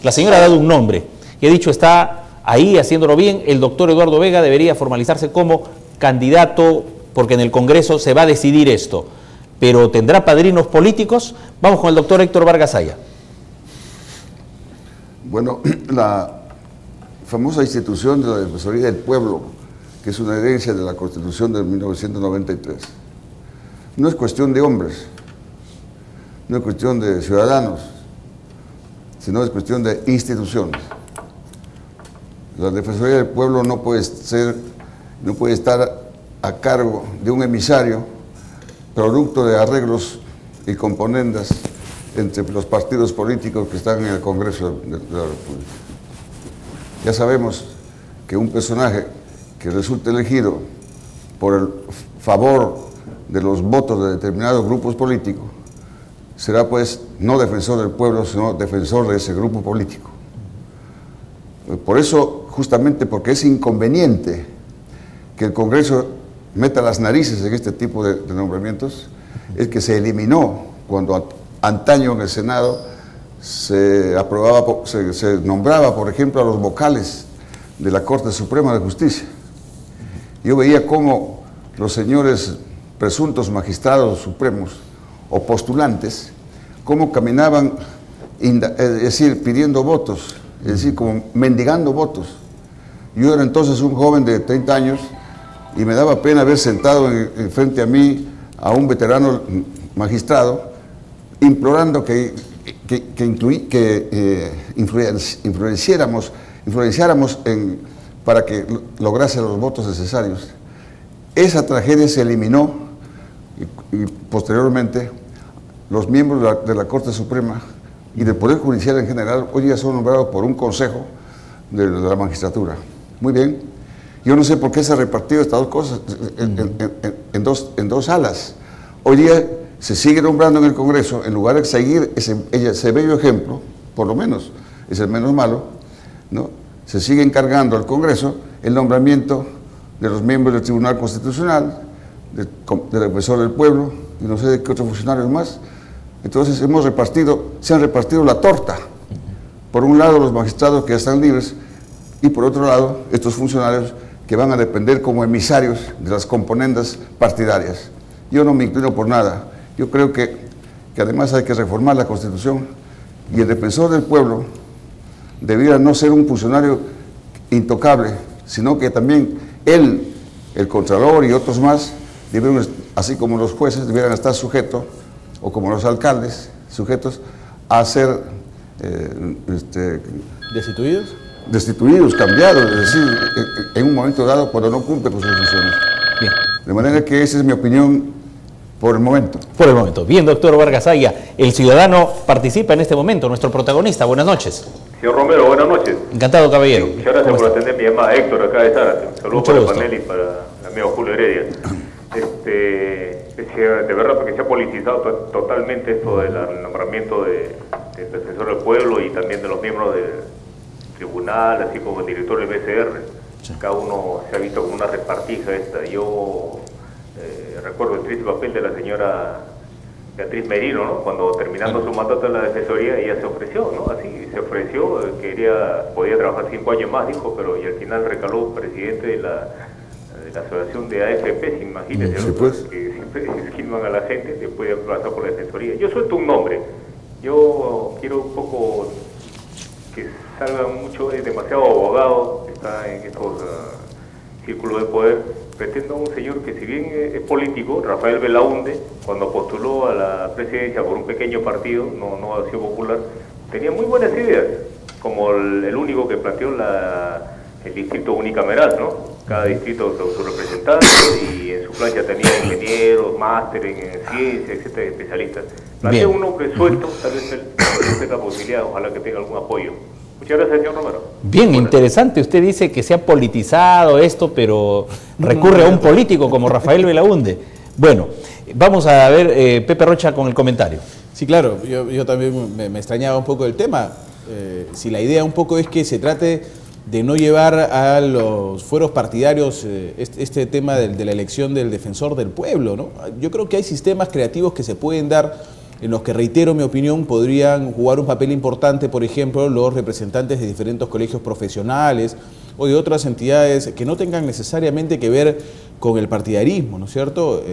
La señora ha dado un nombre y ha dicho está ahí haciéndolo bien. El doctor Eduardo Vega debería formalizarse como candidato porque en el Congreso se va a decidir esto. Pero ¿tendrá padrinos políticos? Vamos con el doctor Héctor Vargas Aya. Bueno, la famosa institución de la Defensoría del Pueblo, que es una herencia de la Constitución de 1993, no es cuestión de hombres, no es cuestión de ciudadanos, sino es cuestión de instituciones. La Defensoría del Pueblo no puede estar a cargo de un emisario producto de arreglos y componendas entre los partidos políticos que están en el Congreso de la República. Ya sabemos que un personaje que resulte elegido por el favor de los votos de determinados grupos políticos será pues no defensor del pueblo, sino defensor de ese grupo político. Por eso, justamente porque es inconveniente que el Congreso meta las narices en este tipo de nombramientos, es que se eliminó cuando antaño en el Senado se nombraba, por ejemplo, a los vocales de la Corte Suprema de Justicia. Yo veía cómo los señores presuntos magistrados supremos o postulantes, cómo caminaban, es decir, pidiendo votos, es decir, como mendigando votos. Yo era entonces un joven de 30 años y me daba pena ver sentado frente a mí a un veterano magistrado implorando que influenciáramos para que lograse los votos necesarios. Esa tragedia se eliminó y posteriormente los miembros de la Corte Suprema y del Poder Judicial en general hoy día son nombrados por un consejo de la magistratura. Muy bien. Yo no sé por qué se ha repartido estas dos cosas en dos alas. Hoy día se sigue nombrando en el Congreso, en lugar de seguir ese bello ejemplo, por lo menos es el menos malo, ¿no? Se sigue encargando al Congreso el nombramiento de los miembros del Tribunal Constitucional, del Defensor del Pueblo y no sé de qué otros funcionarios más. Entonces se han repartido la torta. Por un lado los magistrados que ya están libres y por otro lado estos funcionarios que van a depender como emisarios de las componendas partidarias. Yo no me inclino por nada. Yo creo que además hay que reformar la Constitución y el defensor del pueblo debiera no ser un funcionario intocable, sino que también él, el Contralor y otros más, así como los jueces, debieran estar sujetos, o como los alcaldes, sujetos a ser ¿destituidos? Destituidos, cambiados, es decir, en un momento dado cuando no cumple con sus funciones. Bien. De manera que esa es mi opinión por el momento. Por el momento. Bien, doctor Vargas Aya, el ciudadano participa en este momento, nuestro protagonista. Buenas noches. Señor Romero, buenas noches. Encantado, caballero. Muchas gracias por atender mi llamada. Héctor, acá de Zárate. Saludos para el panel y para el amigo Julio Heredia. De verdad, porque se ha politizado totalmente esto del nombramiento del defensor del pueblo y también de los miembros del tribunal, así como el director del BCR. Sí. Cada uno se ha visto como una repartija esta. Yo recuerdo el triste papel de la señora Beatriz Merino, ¿no? Cuando terminando su mandato en la Defensoría, ella se ofreció, ¿no? Así, se ofreció, podía trabajar 5 años más, dijo, pero y al final recaló presidente de la asociación de AFP, imagínense, sí, pues. Que siempre esquivan a la gente después de pasar por la Defensoría. Yo suelto un nombre, yo quiero un poco que salgan mucho, es demasiado abogado, está en estos círculos de poder. Pretendo a un señor que, si bien es político, Rafael Belaúnde, cuando postuló a la presidencia por un pequeño partido, no ha sido popular, tenía muy buenas ideas, como el único que planteó el distrito unicameral, ¿no? Cada distrito con su representante y en su plancha tenía ingenieros, máster en ciencia, etcétera, especialistas. Plantea un hombre suelto, tal vez él tenga posibilidad, ojalá que tenga algún apoyo. Muchas gracias, señor Romero. Bien, interesante. Usted dice que se ha politizado esto, pero recurre a un político como Rafael Belaúnde. Bueno, vamos a ver Pepe Rocha con el comentario. Sí, claro, yo también me extrañaba un poco del tema. Si la idea un poco es que se trate de no llevar a los fueros partidarios este tema de la elección del defensor del pueblo, ¿no? Yo creo que hay sistemas creativos que se pueden dar en los que, reitero mi opinión, podrían jugar un papel importante, por ejemplo, los representantes de diferentes colegios profesionales o de otras entidades que no tengan necesariamente que ver con el partidarismo, ¿no es cierto?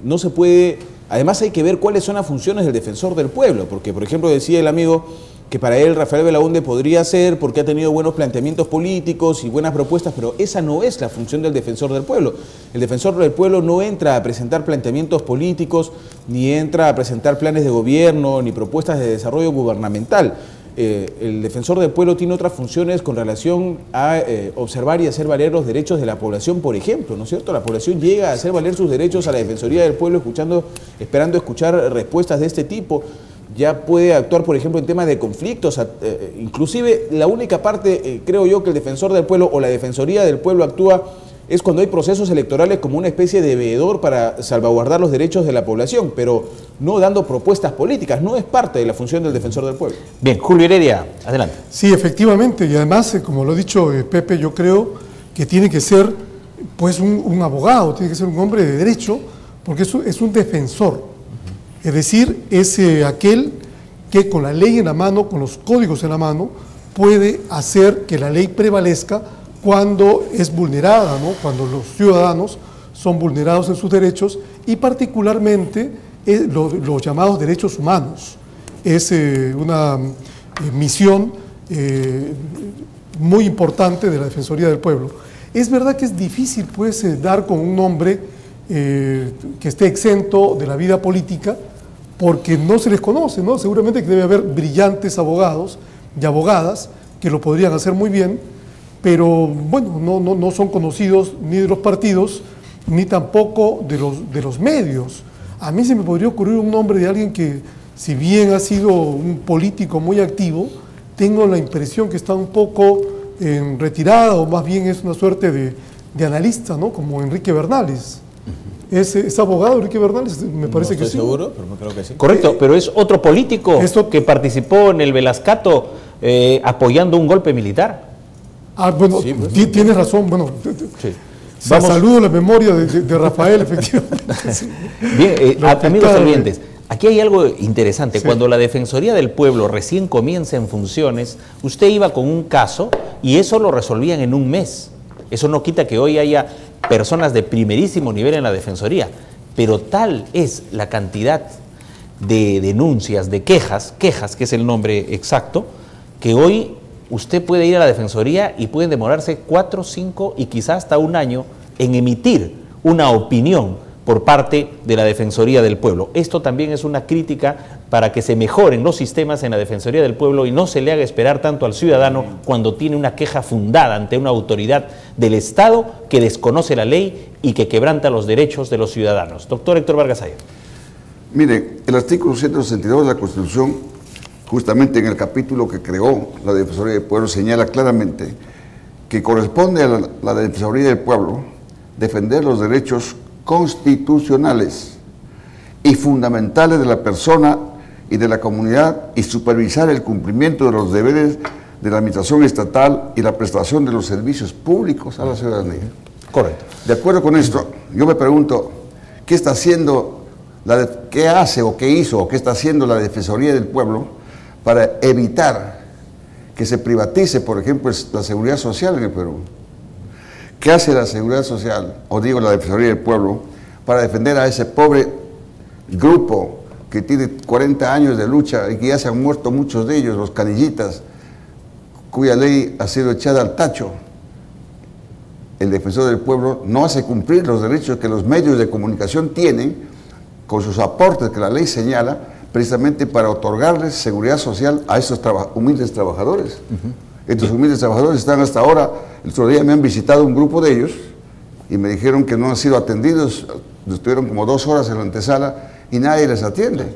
No se puede... Además hay que ver cuáles son las funciones del defensor del pueblo, porque, por ejemplo, decía el amigo que para él Rafael Belaúnde podría ser porque ha tenido buenos planteamientos políticos y buenas propuestas, pero esa no es la función del defensor del pueblo. El defensor del pueblo no entra a presentar planteamientos políticos, ni entra a presentar planes de gobierno, ni propuestas de desarrollo gubernamental. El defensor del pueblo tiene otras funciones con relación a observar y hacer valer los derechos de la población, por ejemplo, ¿no es cierto? La población llega a hacer valer sus derechos a la Defensoría del Pueblo esperando escuchar respuestas de este tipo. Ya puede actuar, por ejemplo, en temas de conflictos, inclusive la única parte, creo yo, que el defensor del pueblo o la Defensoría del Pueblo actúa es cuando hay procesos electorales como una especie de veedor para salvaguardar los derechos de la población, pero no dando propuestas políticas, no es parte de la función del defensor del pueblo. Bien, Julio Heredia, adelante. Sí, efectivamente, y además, como lo ha dicho Pepe, yo creo que tiene que ser pues un abogado, tiene que ser un hombre de derecho, porque es un defensor. Es decir, es aquel que con la ley en la mano, con los códigos en la mano, puede hacer que la ley prevalezca cuando es vulnerada, ¿no? Cuando los ciudadanos son vulnerados en sus derechos y particularmente los llamados derechos humanos. Es una misión muy importante de la Defensoría del Pueblo. Es verdad que es difícil pues, dar con un nombre que esté exento de la vida política porque no se les conoce, ¿no? Seguramente que debe haber brillantes abogados y abogadas que lo podrían hacer muy bien, pero bueno, no son conocidos ni de los partidos ni tampoco de los medios. A mí se me podría ocurrir un nombre de alguien que, si bien ha sido un político muy activo, tengo la impresión que está un poco en retirada, o más bien es una suerte de analista, ¿no? Como Enrique Bernales. ¿Es abogado Enrique Bernales? Me parece que sí. No estoy seguro, pero creo que sí. Correcto, pero es otro político que participó en el Velascato apoyando un golpe militar. Ah, bueno, sí, pues, tienes razón. Bueno, sí. Saludo la memoria de Rafael, efectivamente. Sí. Bien, amigos oyentes, aquí hay algo interesante. Sí. Cuando la Defensoría del Pueblo recién comienza en funciones, usted iba con un caso y eso lo resolvían en un mes. Eso no quita que hoy haya personas de primerísimo nivel en la Defensoría, pero tal es la cantidad de denuncias, de quejas, que es el nombre exacto, que hoy usted puede ir a la Defensoría y pueden demorarse 4, 5 y quizás hasta un año en emitir una opinión por parte de la Defensoría del Pueblo. Esto también es una crítica para que se mejoren los sistemas en la Defensoría del Pueblo y no se le haga esperar tanto al ciudadano cuando tiene una queja fundada ante una autoridad del Estado que desconoce la ley y que quebranta los derechos de los ciudadanos. Doctor Héctor Vargas Allá. Mire, el artículo 162 de la Constitución, justamente en el capítulo que creó la Defensoría del Pueblo, señala claramente que corresponde a la Defensoría del Pueblo defender los derechos constitucionales y fundamentales de la persona y de la comunidad y supervisar el cumplimiento de los deberes de la administración estatal y la prestación de los servicios públicos a la ciudadanía. Correcto. De acuerdo con esto, yo me pregunto, ¿qué está haciendo, qué hace o qué hizo o qué está haciendo la Defensoría del Pueblo para evitar que se privatice, por ejemplo, la seguridad social en el Perú? ¿Qué hace la seguridad social, o digo la Defensoría del Pueblo, para defender a ese pobre grupo que tiene 40 años de lucha y que ya se han muerto muchos de ellos, los canillitas, cuya ley ha sido echada al tacho? El Defensor del Pueblo no hace cumplir los derechos que los medios de comunicación tienen con sus aportes que la ley señala, precisamente para otorgarles seguridad social a esos humildes trabajadores. Estos humildes trabajadores están hasta ahora, el otro día me han visitado un grupo de ellos y me dijeron que no han sido atendidos, estuvieron como 2 horas en la antesala y nadie les atiende.